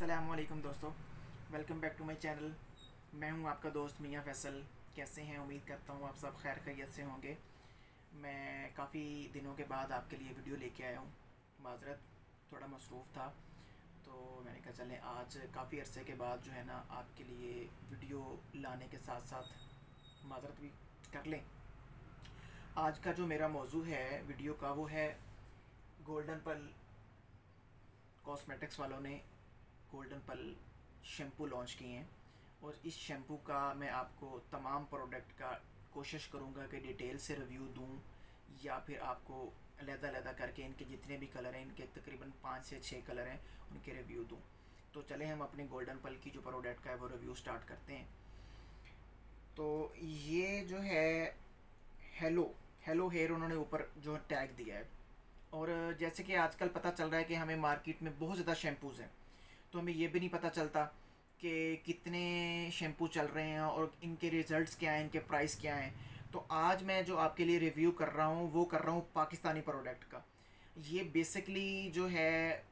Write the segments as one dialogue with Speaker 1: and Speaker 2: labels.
Speaker 1: अस्सलामुअलैकुम दोस्तों, welcome back to my channel. मैं हूं आपका दोस्त मियां फैसल। कैसे हैं? उम्मीद करता हूं आप सब खैर खैरियत से होंगे। मैं काफ़ी दिनों के बाद आपके लिए वीडियो लेके आया हूं। माज़रत, थोड़ा मसरूफ़ था, तो मैंने कहा चलें आज काफ़ी अरसे के बाद जो है ना आपके लिए वीडियो लाने के साथ साथ माज़रत भी कर लें। आज का जो मेरा मौजू है वीडियो का वो है गोल्डन पल कॉस्मेटिक्स वालों ने गोल्डन पल शैम्पू लॉन्च किए हैं, और इस शैम्पू का मैं आपको तमाम प्रोडक्ट का कोशिश करूँगा कि डिटेल से रिव्यू दूँ, या फिर आपको अलग-अलग करके इनके जितने भी कलर हैं, इनके तकरीबन 5 से 6 कलर हैं, उनके रिव्यू दूँ। तो चलें हम अपने गोल्डन पल की जो प्रोडक्ट का है वो रिव्यू स्टार्ट करते हैं। तो ये जो है हेलो हेलो हेयर उन्होंने ऊपर जो टैग दिया है, और जैसे कि आजकल पता चल रहा है कि हमें मार्केट में बहुत ज़्यादा शैम्पूज़ हैं, तो हमें ये भी नहीं पता चलता कि कितने शैम्पू चल रहे हैं और इनके रिज़ल्ट्स क्या हैं, इनके प्राइस क्या हैं। तो आज मैं जो आपके लिए रिव्यू कर रहा हूँ वो कर रहा हूँ पाकिस्तानी प्रोडक्ट का। ये बेसिकली जो है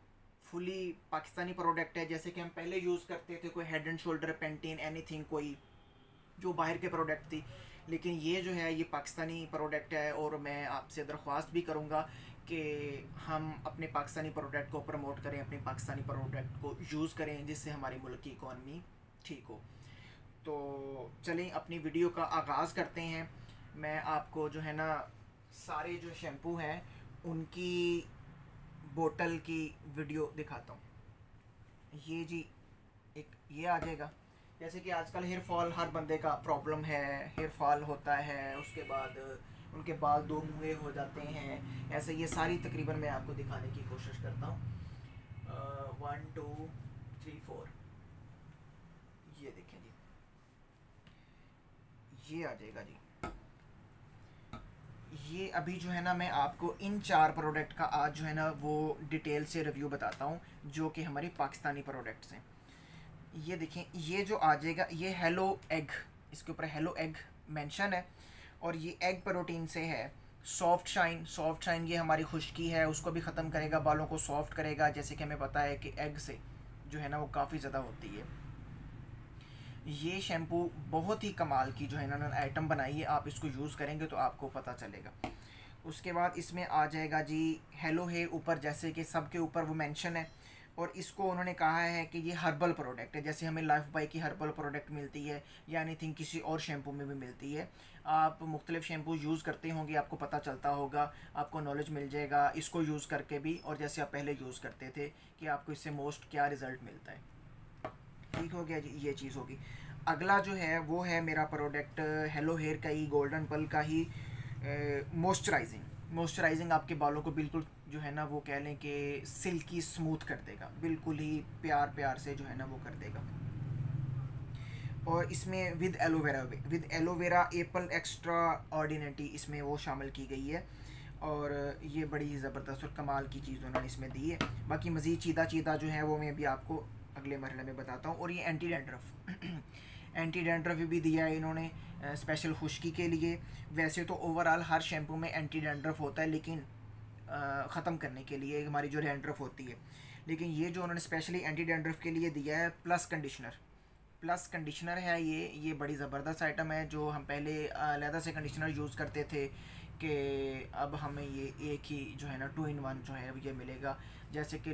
Speaker 1: फुली पाकिस्तानी प्रोडक्ट है। जैसे कि हम पहले यूज़ करते थे कोई head and shoulder, Pantene, anything, कोई जो बाहर के प्रोडक्ट थी, लेकिन ये जो है ये पाकिस्तानी प्रोडक्ट है, और मैं आपसे दरख्वास्त भी करूँगा कि हम अपने पाकिस्तानी प्रोडक्ट को प्रमोट करें, अपने पाकिस्तानी प्रोडक्ट को यूज़ करें, जिससे हमारी मुल्क की इकॉनमी ठीक हो। तो चलें अपनी वीडियो का आगाज़ करते हैं। मैं आपको जो है ना सारे जो शैम्पू हैं उनकी बोतल की वीडियो दिखाता हूँ। ये जी एक ये आ जाएगा। जैसे कि आजकल हेयर फॉल हर बंदे का प्रॉब्लम है, हेयर फॉल होता है, उसके बाद उनके बाल दो मुँहे हो जाते हैं। ऐसे ये सारी तकरीबन मैं आपको दिखाने की कोशिश करता हूँ। 1 2 3 4, ये देखें जी, ये आ जाएगा जी। ये अभी जो है ना मैं आपको इन 4 प्रोडक्ट का आज जो है ना वो डिटेल से रिव्यू बताता हूँ, जो कि हमारी पाकिस्तानी प्रोडक्ट्स हैं। ये देखें, ये जो आ जाएगा ये हेलो एग, इसके ऊपर हेलो एग मेंशन है, और ये एग प्रोटीन से है। सॉफ्ट शाइन ये हमारी खुश्की है उसको भी ख़त्म करेगा, बालों को सॉफ्ट करेगा, जैसे कि हमें पता है कि एग से जो है ना वो काफ़ी ज़्यादा होती है। ये शैम्पू बहुत ही कमाल की जो है ना आइटम बनाई है, आप इसको यूज़ करेंगे तो आपको पता चलेगा। उसके बाद इसमें आ जाएगा जी हेलो हेयर ऊपर, जैसे कि सब के ऊपर वो मेंशन है, और इसको उन्होंने कहा है कि ये हर्बल प्रोडक्ट है, जैसे हमें लाइफ बाई की हर्बल प्रोडक्ट मिलती है या एनीथिंग किसी और शैम्पू में भी मिलती है। आप मुख्तलिफ शैम्पू यूज़ करते होंगे, आपको पता चलता होगा, आपको नॉलेज मिल जाएगा इसको यूज़ करके भी, और जैसे आप पहले यूज़ करते थे कि आपको इससे मोस्ट क्या रिज़ल्ट मिलता है। ठीक हो गया जी, ये चीज़ होगी। अगला जो है वो है मेरा प्रोडक्ट हेलो हेयर का ही, गोल्डन पल का ही मॉइस्चराइजिंग आपके बालों को बिल्कुल जो है ना वो कह लें कि सिल्की स्मूथ कर देगा, बिल्कुल ही प्यार प्यार से जो है ना वो कर देगा। और इसमें विद एलोवेरा एप्पल एक्स्ट्रा ऑर्डिनेटी इसमें वो शामिल की गई है, और ये बड़ी ज़बरदस्त और कमाल की चीज़ उन्होंने इसमें दी है। बाकी मज़ीद चीदा चीदा जो है वो मैं भी आपको अगले मरहले में बताता हूँ। और ये एंटी डैंड्रफ एंटी डैंड्रफ भी दिया है इन्होंने स्पेशल खुश्की के लिए। वैसे तो ओवरऑल हर शैम्पू में एंटी डैंड्रफ होता है, लेकिन ख़त्म करने के लिए हमारी जो डैंड्रफ होती है, लेकिन ये जो उन्होंने स्पेशली एंटी डैंड्रफ के लिए दिया है प्लस कंडीशनर है। ये बड़ी ज़बरदस्त आइटम है, जो हम पहले अलहदा से कंडीशनर यूज़ करते थे, कि अब हमें ये एक ही जो है ना 2 in 1 जो है ये मिलेगा। जैसे कि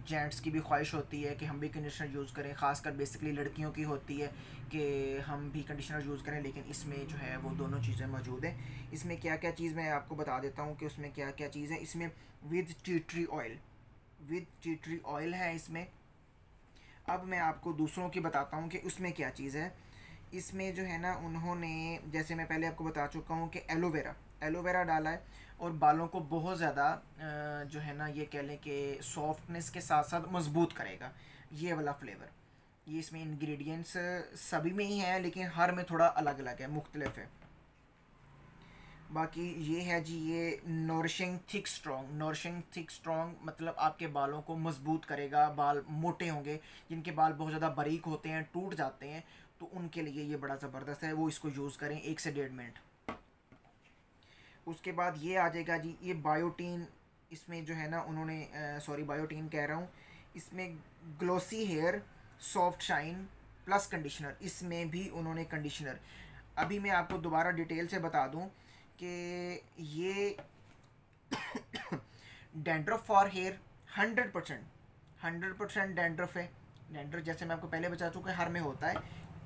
Speaker 1: जेंट्स की भी ख्वाहिश होती है कि हम भी कंडीशनर यूज़ करें, ख़ासकर बेसिकली लड़कियों की होती है कि हम भी कंडीशनर यूज़ करें, लेकिन इसमें जो है वो दोनों चीज़ें मौजूद हैं। इसमें क्या क्या चीज़ मैं आपको बता देता हूँ कि उसमें क्या क्या चीज़ है। इसमें विद टी ट्री ऑयल है इसमें। अब मैं आपको दूसरों की बताता हूँ कि उसमें क्या चीज़ है। इसमें जो है ना उन्होंने, जैसे मैं पहले आपको बता चुका हूँ कि एलोवेरा डाला है, और बालों को बहुत ज़्यादा जो है ना ये कह लें कि सॉफ्टनेस के साथ साथ मजबूत करेगा ये वाला फ्लेवर। ये इसमें इंग्रेडिएंट्स सभी में ही है, लेकिन हर में थोड़ा अलग अलग है, मुख्तलिफ है। बाकी ये है जी, ये नॉरिशिंग थिक स्ट्रॉन्ग मतलब आपके बालों को मजबूत करेगा। बाल मोटे होंगे, जिनके बाल बहुत ज़्यादा बारीक होते हैं, टूट जाते हैं, तो उनके लिए ये बड़ा ज़बरदस्त है, वो इसको यूज़ करें 1 से 1.5 मिनट। उसके बाद ये आ जाएगा जी, ये बायोटीन। इसमें जो है ना उन्होंने बायोटीन कह रहा हूँ, इसमें glossy hair soft shine plus conditioner, इसमें भी उन्होंने कंडीशनर। अभी मैं आपको दोबारा डिटेल से बता दूं कि ये डैंड्रफ फॉर हेयर 100% डैंड्रफ है। डैंड्रफ जैसे मैं आपको पहले बता चुका हर में होता है,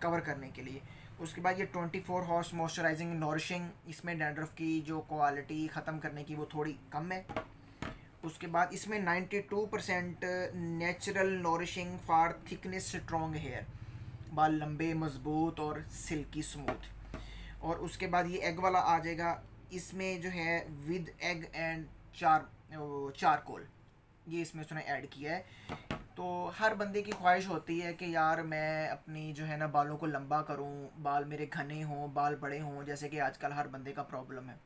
Speaker 1: कवर करने के लिए। उसके बाद ये 24 हॉर्स मॉइस्चराइजिंग नॉरिशिंग, इसमें डैंड्रफ की जो क्वालिटी ख़त्म करने की वो थोड़ी कम है। उसके बाद इसमें 92% natural nourishing for thickness strong hair, बाल लंबे मजबूत और सिल्की स्मूथ। और उसके बाद ये एग वाला आ जाएगा, इसमें जो है विद एग एंड चारकोल, ये इसमें उसने ऐड किया है। तो हर बंदे की ख्वाहिश होती है कि यार मैं अपनी जो है ना बालों को लंबा करूं, बाल मेरे घने हों, बाल बड़े हों, जैसे कि आजकल हर बंदे का प्रॉब्लम है।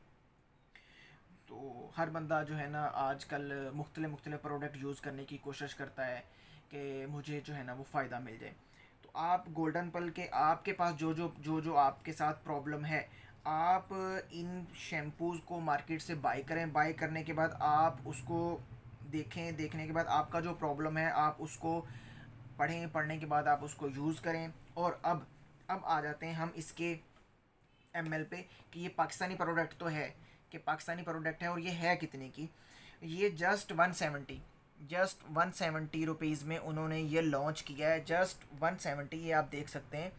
Speaker 1: तो हर बंदा जो है ना आजकल मुख्तलिफ प्रोडक्ट यूज़ करने की कोशिश करता है कि मुझे जो है ना वो फ़ायदा मिल जाए। तो आप गोल्डन पल के, आपके पास जो आपके साथ प्रॉब्लम है, आप इन शैम्पूज़ को मार्केट से बाई करें। बाई करने के बाद आप उसको देखें, देखने के बाद आपका जो प्रॉब्लम है आप उसको पढ़ें, पढ़ने के बाद आप उसको यूज़ करें। और अब आ जाते हैं हम इसके एमएल पे कि ये पाकिस्तानी प्रोडक्ट तो है, कि पाकिस्तानी प्रोडक्ट है और ये है कितने की। ये जस्ट 170 रुपीज़ में उन्होंने ये लॉन्च किया है। जस्ट 170, ये आप देख सकते हैं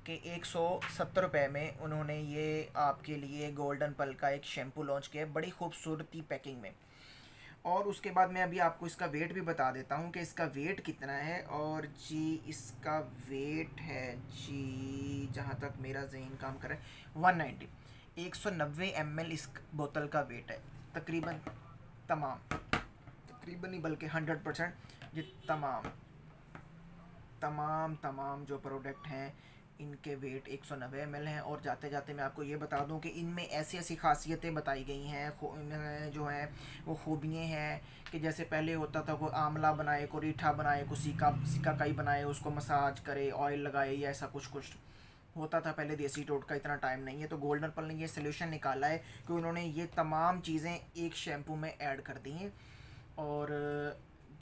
Speaker 1: कि 170 रुपये में उन्होंने ये आपके लिए गोल्डन पल का एक शैम्पू लॉन्च किया है, बड़ी खूबसूरती पैकिंग में। और उसके बाद मैं अभी आपको इसका वेट भी बता देता हूँ कि इसका वेट कितना है। और जी इसका वेट है जी, जहाँ तक मेरा ज़हन काम कर रहा है, 190 ml इस बोतल का वेट है। तकरीबन तकरीबन नहीं बल्कि 100% ये तमाम जो प्रोडक्ट हैं इनके वेट 190 ml हैं। और जाते जाते मैं आपको ये बता दूं कि इनमें ऐसी ऐसी खासियतें बताई गई हैं, जो हैं वो खूबियाँ हैं कि जैसे पहले होता था कोई आंवला बनाए, कोई रीठा बनाए, कोई सिकाकाई बनाए, उसको मसाज करे, ऑयल लगाए, या ऐसा कुछ होता था पहले देसी टोटका, इतना टाइम नहीं है। तो गोल्डन पल ने ये सोल्यूशन निकाला है कि उन्होंने ये तमाम चीज़ें एक शैम्पू में ऐड कर दी हैं। और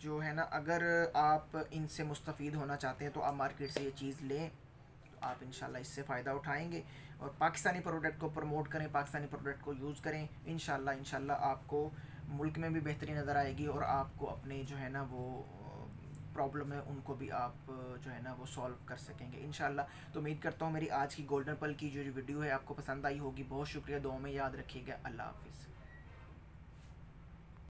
Speaker 1: जो है ना, अगर आप इनसे मुस्तफ़ीद होना चाहते हैं तो आप मार्केट से ये चीज़ लें, तो आप इंशाल्लाह इससे फ़ायदा उठाएंगे। और पाकिस्तानी प्रोडक्ट को प्रमोट करें, पाकिस्तानी प्रोडक्ट को यूज़ करें। इंशाल्लाह आपको मुल्क में भी बेहतरी नज़र आएगी और आपको अपने जो है ना वो प्रॉब्लम है उनको भी आप जो है ना वो सॉल्व कर सकेंगे इंशाल्लाह। तो उम्मीद करता हूँ मेरी आज की गोल्डन पल की जो वीडियो है आपको पसंद आई होगी। बहुत शुक्रिया, दुआ में याद रखिएगा। अल्लाह हाफिज़।